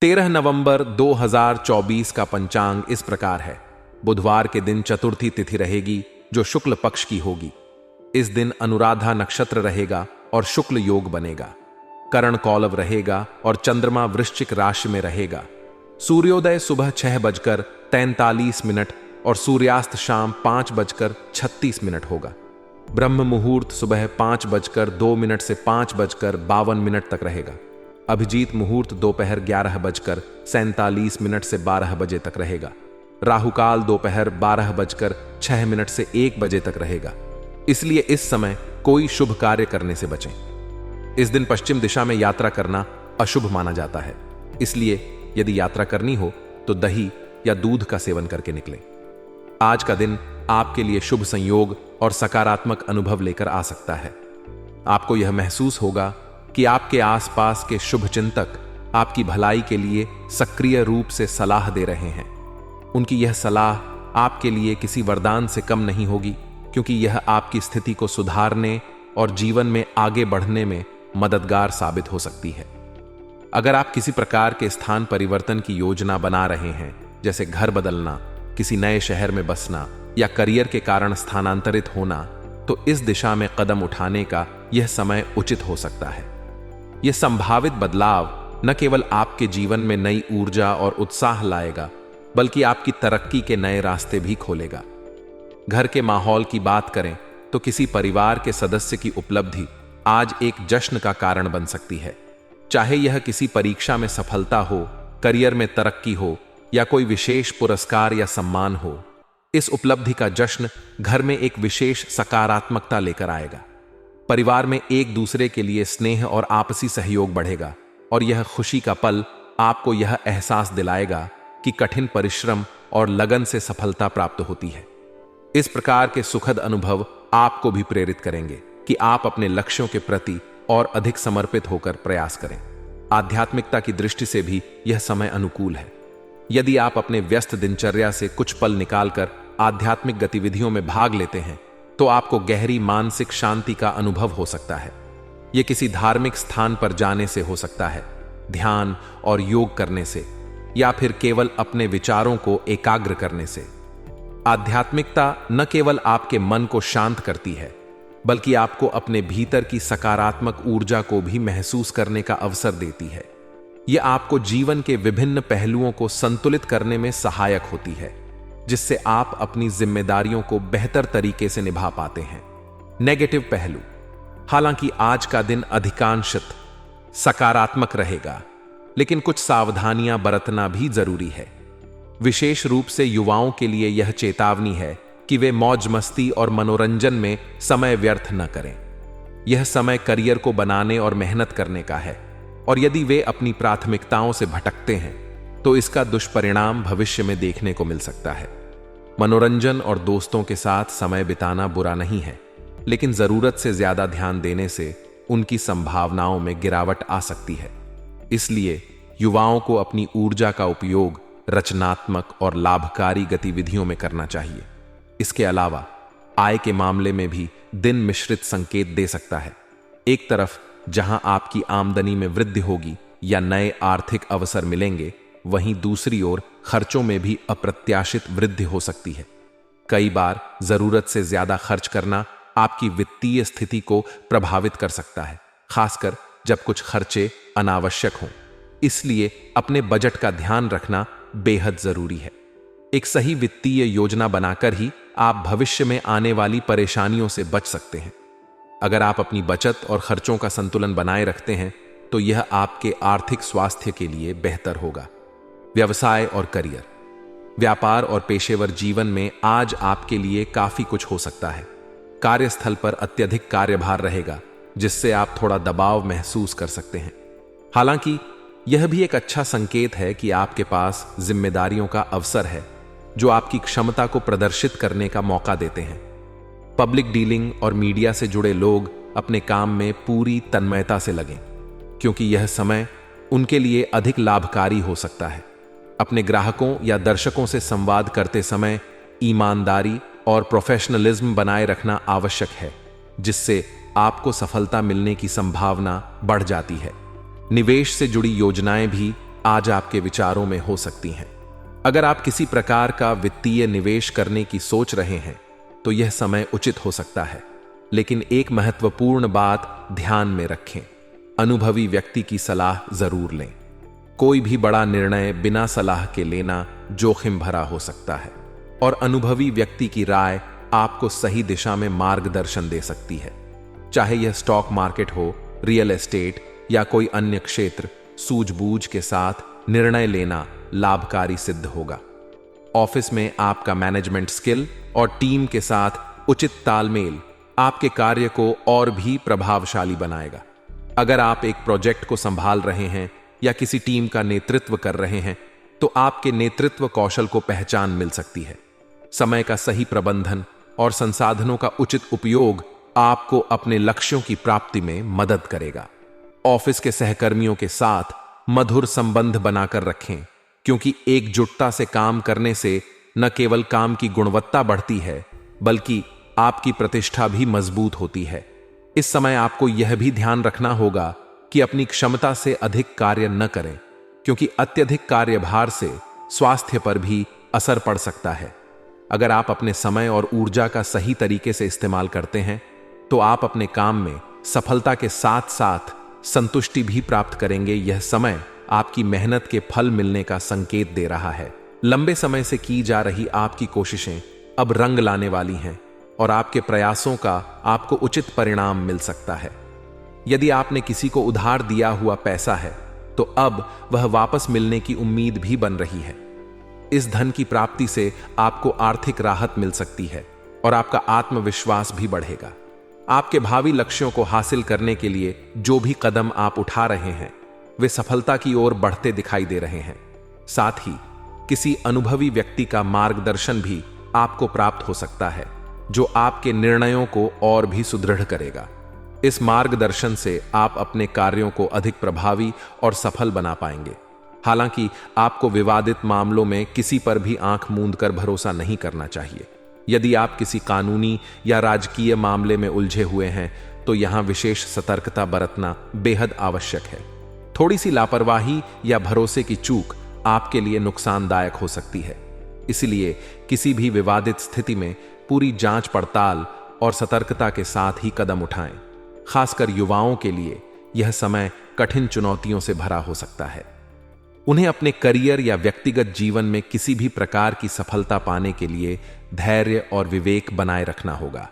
13 नवंबर 2024 का पंचांग इस प्रकार है। बुधवार के दिन चतुर्थी तिथि रहेगी जो शुक्ल पक्ष की होगी। इस दिन अनुराधा नक्षत्र रहेगा और शुक्ल योग बनेगा। करण कौलव रहेगा और चंद्रमा वृश्चिक राशि में रहेगा। सूर्योदय सुबह 6:43 और सूर्यास्त शाम 5:36 होगा। ब्रह्म मुहूर्त सुबह 5:02 से 5:52 तक रहेगा। अभिजीत मुहूर्त दोपहर 11:47 से 12 बजे तक रहेगा। राहुकाल दोपहर 12:06 से 1 बजे तक रहेगा। इसलिए इस समय कोई शुभ कार्य करने से बचें। इस दिन पश्चिम दिशा में यात्रा करना अशुभ माना जाता है। इसलिए यदि यात्रा करनी हो तो दही या दूध का सेवन करके निकलें। आज का दिन आपके लिए शुभ संयोग और सकारात्मक अनुभव लेकर आ सकता है। आपको यह महसूस होगा कि आपके आसपास के शुभ चिंतक आपकी भलाई के लिए सक्रिय रूप से सलाह दे रहे हैं। उनकी यह सलाह आपके लिए किसी वरदान से कम नहीं होगी, क्योंकि यह आपकी स्थिति को सुधारने और जीवन में आगे बढ़ने में मददगार साबित हो सकती है। अगर आप किसी प्रकार के स्थान परिवर्तन की योजना बना रहे हैं, जैसे घर बदलना, किसी नए शहर में बसना या करियर के कारण स्थानांतरित होना, तो इस दिशा में कदम उठाने का यह समय उचित हो सकता है। यह संभावित बदलाव न केवल आपके जीवन में नई ऊर्जा और उत्साह लाएगा, बल्कि आपकी तरक्की के नए रास्ते भी खोलेगा। घर के माहौल की बात करें तो किसी परिवार के सदस्य की उपलब्धि आज एक जश्न का कारण बन सकती है। चाहे यह किसी परीक्षा में सफलता हो, करियर में तरक्की हो या कोई विशेष पुरस्कार या सम्मान हो, इस उपलब्धि का जश्न घर में एक विशेष सकारात्मकता लेकर आएगा। परिवार में एक दूसरे के लिए स्नेह और आपसी सहयोग बढ़ेगा और यह खुशी का पल आपको यह एहसास दिलाएगा कि कठिन परिश्रम और लगन से सफलता प्राप्त होती है। इस प्रकार के सुखद अनुभव आपको भी प्रेरित करेंगे कि आप अपने लक्ष्यों के प्रति और अधिक समर्पित होकर प्रयास करें। आध्यात्मिकता की दृष्टि से भी यह समय अनुकूल है। यदि आप अपने व्यस्त दिनचर्या से कुछ पल निकालकर आध्यात्मिक गतिविधियों में भाग लेते हैं, तो आपको गहरी मानसिक शांति का अनुभव हो सकता है। यह किसी धार्मिक स्थान पर जाने से हो सकता है, ध्यान और योग करने से, या फिर केवल अपने विचारों को एकाग्र करने से। आध्यात्मिकता न केवल आपके मन को शांत करती है, बल्कि आपको अपने भीतर की सकारात्मक ऊर्जा को भी महसूस करने का अवसर देती है। यह आपको जीवन के विभिन्न पहलुओं को संतुलित करने में सहायक होती है, जिससे आप अपनी जिम्मेदारियों को बेहतर तरीके से निभा पाते हैं। नेगेटिव पहलू। हालांकि आज का दिन अधिकांशतः सकारात्मक रहेगा, लेकिन कुछ सावधानियां बरतना भी जरूरी है। विशेष रूप से युवाओं के लिए यह चेतावनी है कि वे मौज मस्ती और मनोरंजन में समय व्यर्थ न करें। यह समय करियर को बनाने और मेहनत करने का है, और यदि वे अपनी प्राथमिकताओं से भटकते हैं तो इसका दुष्परिणाम भविष्य में देखने को मिल सकता है। मनोरंजन और दोस्तों के साथ समय बिताना बुरा नहीं है, लेकिन जरूरत से ज्यादा ध्यान देने से उनकी संभावनाओं में गिरावट आ सकती है। इसलिए युवाओं को अपनी ऊर्जा का उपयोग रचनात्मक और लाभकारी गतिविधियों में करना चाहिए। इसके अलावा आय के मामले में भी दिन मिश्रित संकेत दे सकता है। एक तरफ जहां आपकी आमदनी में वृद्धि होगी या नए आर्थिक अवसर मिलेंगे, वहीं दूसरी ओर खर्चों में भी अप्रत्याशित वृद्धि हो सकती है। कई बार जरूरत से ज्यादा खर्च करना आपकी वित्तीय स्थिति को प्रभावित कर सकता है, खासकर जब कुछ खर्चे अनावश्यक हों। इसलिए अपने बजट का ध्यान रखना बेहद जरूरी है। एक सही वित्तीय योजना बनाकर ही आप भविष्य में आने वाली परेशानियों से बच सकते हैं। अगर आप अपनी बचत और खर्चों का संतुलन बनाए रखते हैं, तो यह आपके आर्थिक स्वास्थ्य के लिए बेहतर होगा। व्यवसाय और करियर। व्यापार और पेशेवर जीवन में आज आपके लिए काफी कुछ हो सकता है। कार्यस्थल पर अत्यधिक कार्यभार रहेगा, जिससे आप थोड़ा दबाव महसूस कर सकते हैं। हालांकि यह भी एक अच्छा संकेत है कि आपके पास जिम्मेदारियों का अवसर है, जो आपकी क्षमता को प्रदर्शित करने का मौका देते हैं। पब्लिक डीलिंग और मीडिया से जुड़े लोग अपने काम में पूरी तन्मयता से लगें, क्योंकि यह समय उनके लिए अधिक लाभकारी हो सकता है। अपने ग्राहकों या दर्शकों से संवाद करते समय ईमानदारी और प्रोफेशनलिज्म बनाए रखना आवश्यक है, जिससे आपको सफलता मिलने की संभावना बढ़ जाती है। निवेश से जुड़ी योजनाएं भी आज आपके विचारों में हो सकती हैं। अगर आप किसी प्रकार का वित्तीय निवेश करने की सोच रहे हैं तो यह समय उचित हो सकता है, लेकिन एक महत्वपूर्ण बात ध्यान में रखें, अनुभवी व्यक्ति की सलाह जरूर लें। कोई भी बड़ा निर्णय बिना सलाह के लेना जोखिम भरा हो सकता है और अनुभवी व्यक्ति की राय आपको सही दिशा में मार्गदर्शन दे सकती है। चाहे यह स्टॉक मार्केट हो, रियल एस्टेट या कोई अन्य क्षेत्र, सूझबूझ के साथ निर्णय लेना लाभकारी सिद्ध होगा। ऑफिस में आपका मैनेजमेंट स्किल और टीम के साथ उचित तालमेल आपके कार्य को और भी प्रभावशाली बनाएगा। अगर आप एक प्रोजेक्ट को संभाल रहे हैं या किसी टीम का नेतृत्व कर रहे हैं तो आपके नेतृत्व कौशल को पहचान मिल सकती है। समय का सही प्रबंधन और संसाधनों का उचित उपयोग आपको अपने लक्ष्यों की प्राप्ति में मदद करेगा। ऑफिस के सहकर्मियों के साथ मधुर संबंध बनाकर रखें, क्योंकि एकजुटता से काम करने से न केवल काम की गुणवत्ता बढ़ती है बल्कि आपकी प्रतिष्ठा भी मजबूत होती है। इस समय आपको यह भी ध्यान रखना होगा कि अपनी क्षमता से अधिक कार्य न करें, क्योंकि अत्यधिक कार्यभार से स्वास्थ्य पर भी असर पड़ सकता है। अगर आप अपने समय और ऊर्जा का सही तरीके से इस्तेमाल करते हैं तो आप अपने काम में सफलता के साथ साथ संतुष्टि भी प्राप्त करेंगे। यह समय आपकी मेहनत के फल मिलने का संकेत दे रहा है। लंबे समय से की जा रही आपकी कोशिशें अब रंग लाने वाली हैं और आपके प्रयासों का आपको उचित परिणाम मिल सकता है। यदि आपने किसी को उधार दिया हुआ पैसा है तो अब वह वापस मिलने की उम्मीद भी बन रही है। इस धन की प्राप्ति से आपको आर्थिक राहत मिल सकती है और आपका आत्मविश्वास भी बढ़ेगा। आपके भावी लक्ष्यों को हासिल करने के लिए जो भी कदम आप उठा रहे हैं वे सफलता की ओर बढ़ते दिखाई दे रहे हैं। साथ ही किसी अनुभवी व्यक्ति का मार्गदर्शन भी आपको प्राप्त हो सकता है, जो आपके निर्णयों को और भी सुदृढ़ करेगा। इस मार्गदर्शन से आप अपने कार्यों को अधिक प्रभावी और सफल बना पाएंगे। हालांकि आपको विवादित मामलों में किसी पर भी आंख मूंद कर भरोसा नहीं करना चाहिए। यदि आप किसी कानूनी या राजकीय मामले में उलझे हुए हैं तो यहां विशेष सतर्कता बरतना बेहद आवश्यक है। थोड़ी सी लापरवाही या भरोसे की चूक आपके लिए नुकसानदायक हो सकती है। इसलिए किसी भी विवादित स्थिति में पूरी जांच पड़ताल और सतर्कता के साथ ही कदम उठाएं। खासकर युवाओं के लिए यह समय कठिन चुनौतियों से भरा हो सकता है। उन्हें अपने करियर या व्यक्तिगत जीवन में किसी भी प्रकार की सफलता पाने के लिए धैर्य और विवेक बनाए रखना होगा।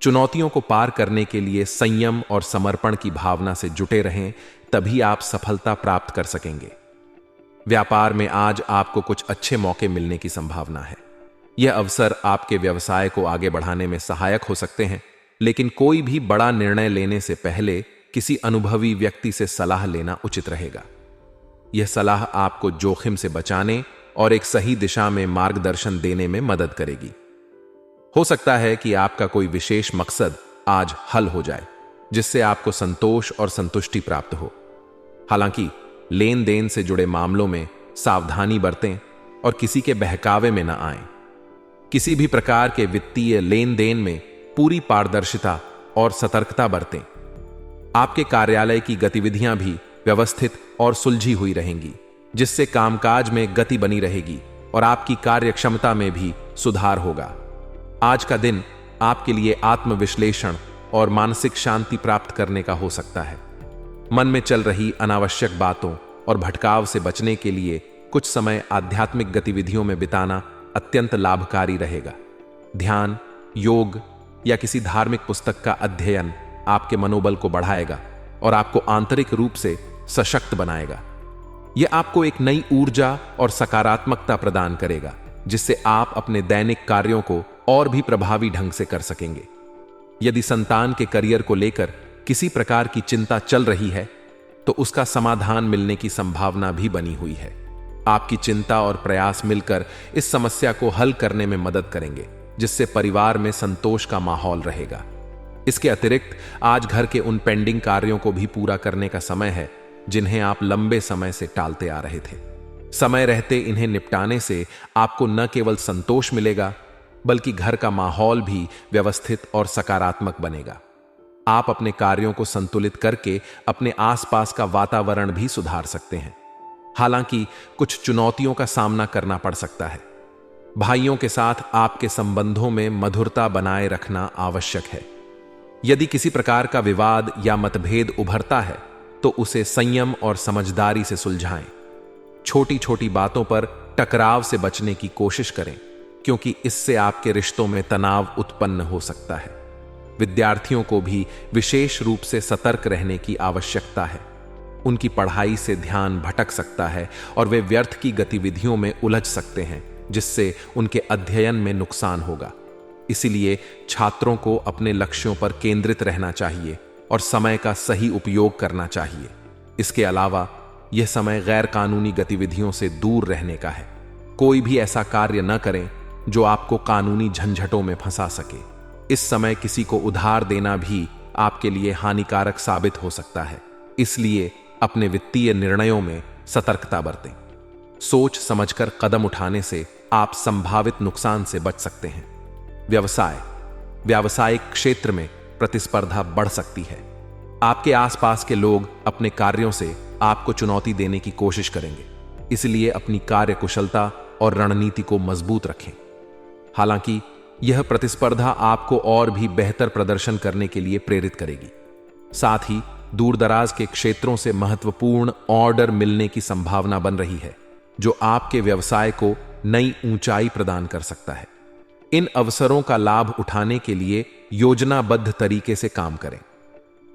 चुनौतियों को पार करने के लिए संयम और समर्पण की भावना से जुटे रहें, तभी आप सफलता प्राप्त कर सकेंगे। व्यापार में आज आपको कुछ अच्छे मौके मिलने की संभावना है। यह अवसर आपके व्यवसाय को आगे बढ़ाने में सहायक हो सकते हैं, लेकिन कोई भी बड़ा निर्णय लेने से पहले किसी अनुभवी व्यक्ति से सलाह लेना उचित रहेगा। यह सलाह आपको जोखिम से बचाने और एक सही दिशा में मार्गदर्शन देने में मदद करेगी। हो सकता है कि आपका कोई विशेष मकसद आज हल हो जाए, जिससे आपको संतोष और संतुष्टि प्राप्त हो। हालांकि लेन देन से जुड़े मामलों में सावधानी बरतें और किसी के बहकावे में न आएं। किसी भी प्रकार के वित्तीय लेन देन में पूरी पारदर्शिता और सतर्कता बरतें। आपके कार्यालय की गतिविधियां भी व्यवस्थित और सुलझी हुई रहेंगी, जिससे कामकाज में गति बनी रहेगी और आपकी कार्यक्षमता में भी सुधार होगा। आज का दिन आपके लिए आत्मविश्लेषण और मानसिक शांति प्राप्त करने का हो सकता है। मन में चल रही अनावश्यक बातों और भटकाव से बचने के लिए कुछ समय आध्यात्मिक गतिविधियों में बिताना अत्यंत लाभकारी रहेगा। ध्यान, योग या किसी धार्मिक पुस्तक का अध्ययन आपके मनोबल को बढ़ाएगा और आपको आंतरिक रूप से सशक्त बनाएगा। यह आपको एक नई ऊर्जा और सकारात्मकता प्रदान करेगा, जिससे आप अपने दैनिक कार्यों को और भी प्रभावी ढंग से कर सकेंगे। यदि संतान के करियर को लेकर किसी प्रकार की चिंता चल रही है तो उसका समाधान मिलने की संभावना भी बनी हुई है। आपकी चिंता और प्रयास मिलकर इस समस्या को हल करने में मदद करेंगे, जिससे परिवार में संतोष का माहौल रहेगा। इसके अतिरिक्त आज घर के उन पेंडिंग कार्यों को भी पूरा करने का समय है जिन्हें आप लंबे समय से टालते आ रहे थे। समय रहते इन्हें निपटाने से आपको न केवल संतोष मिलेगा बल्कि घर का माहौल भी व्यवस्थित और सकारात्मक बनेगा। आप अपने कार्यों को संतुलित करके अपने आसपास का वातावरण भी सुधार सकते हैं। हालांकि कुछ चुनौतियों का सामना करना पड़ सकता है। भाइयों के साथ आपके संबंधों में मधुरता बनाए रखना आवश्यक है। यदि किसी प्रकार का विवाद या मतभेद उभरता है तो उसे संयम और समझदारी से सुलझाएं। छोटी छोटी बातों पर टकराव से बचने की कोशिश करें, क्योंकि इससे आपके रिश्तों में तनाव उत्पन्न हो सकता है। विद्यार्थियों को भी विशेष रूप से सतर्क रहने की आवश्यकता है। उनकी पढ़ाई से ध्यान भटक सकता है और वे व्यर्थ की गतिविधियों में उलझ सकते हैं, जिससे उनके अध्ययन में नुकसान होगा। इसीलिए छात्रों को अपने लक्ष्यों पर केंद्रित रहना चाहिए और समय का सही उपयोग करना चाहिए। इसके अलावा यह समय गैर कानूनी गतिविधियों से दूर रहने का है। कोई भी ऐसा कार्य न करें जो आपको कानूनी झंझटों में फंसा सके। इस समय किसी को उधार देना भी आपके लिए हानिकारक साबित हो सकता है। इसलिए अपने वित्तीय निर्णयों में सतर्कता बरतें। सोच समझकर कदम उठाने से आप संभावित नुकसान से बच सकते हैं। व्यावसायिक क्षेत्र में प्रतिस्पर्धा बढ़ सकती है। आपके आसपास के लोग अपने कार्यों से आपको चुनौती देने की कोशिश करेंगे, इसलिए अपनी कार्य कुशलता और रणनीति को मजबूत रखें। हालांकि यह प्रतिस्पर्धा आपको और भी बेहतर प्रदर्शन करने के लिए प्रेरित करेगी। साथ ही दूरदराज के क्षेत्रों से महत्वपूर्ण ऑर्डर मिलने की संभावना बन रही है, जो आपके व्यवसाय को नई ऊंचाई प्रदान कर सकता है। इन अवसरों का लाभ उठाने के लिए योजनाबद्ध तरीके से काम करें।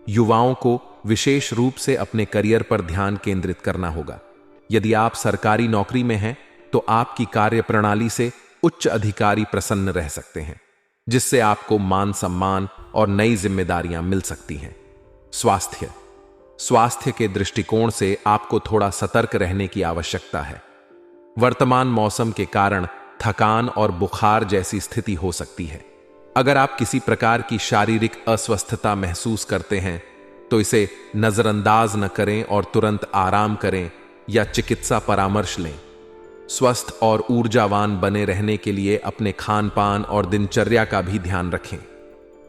युवाओं को विशेष रूप से अपने करियर पर ध्यान केंद्रित करना होगा। यदि आप सरकारी नौकरी में हैं, तो आपकी कार्य प्रणाली से उच्च अधिकारी प्रसन्न रह सकते हैं, जिससे आपको मान सम्मान और नई जिम्मेदारियां मिल सकती हैं। स्वास्थ्य के दृष्टिकोण से आपको थोड़ा सतर्क रहने की आवश्यकता है। वर्तमान मौसम के कारण थकान और बुखार जैसी स्थिति हो सकती है। अगर आप किसी प्रकार की शारीरिक अस्वस्थता महसूस करते हैं तो इसे नजरअंदाज न करें और तुरंत आराम करें या चिकित्सा परामर्श लें। स्वस्थ और ऊर्जावान बने रहने के लिए अपने खान पान और दिनचर्या का भी ध्यान रखें।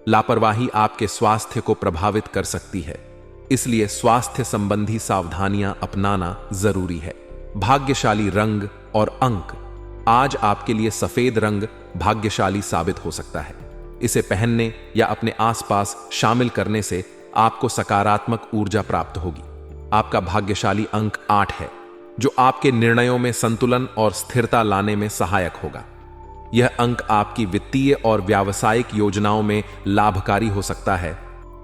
लापरवाही आपके स्वास्थ्य को प्रभावित कर सकती है, इसलिए स्वास्थ्य संबंधी सावधानियां अपनाना जरूरी है। भाग्यशाली रंग और अंक। आज आपके लिए सफेद रंग भाग्यशाली साबित हो सकता है। इसे पहनने या अपने आसपास शामिल करने से आपको सकारात्मक ऊर्जा प्राप्त होगी। आपका भाग्यशाली अंक 8 है, जो आपके निर्णयों में संतुलन और स्थिरता लाने में सहायक होगा। यह अंक आपकी वित्तीय और व्यावसायिक योजनाओं में लाभकारी हो सकता है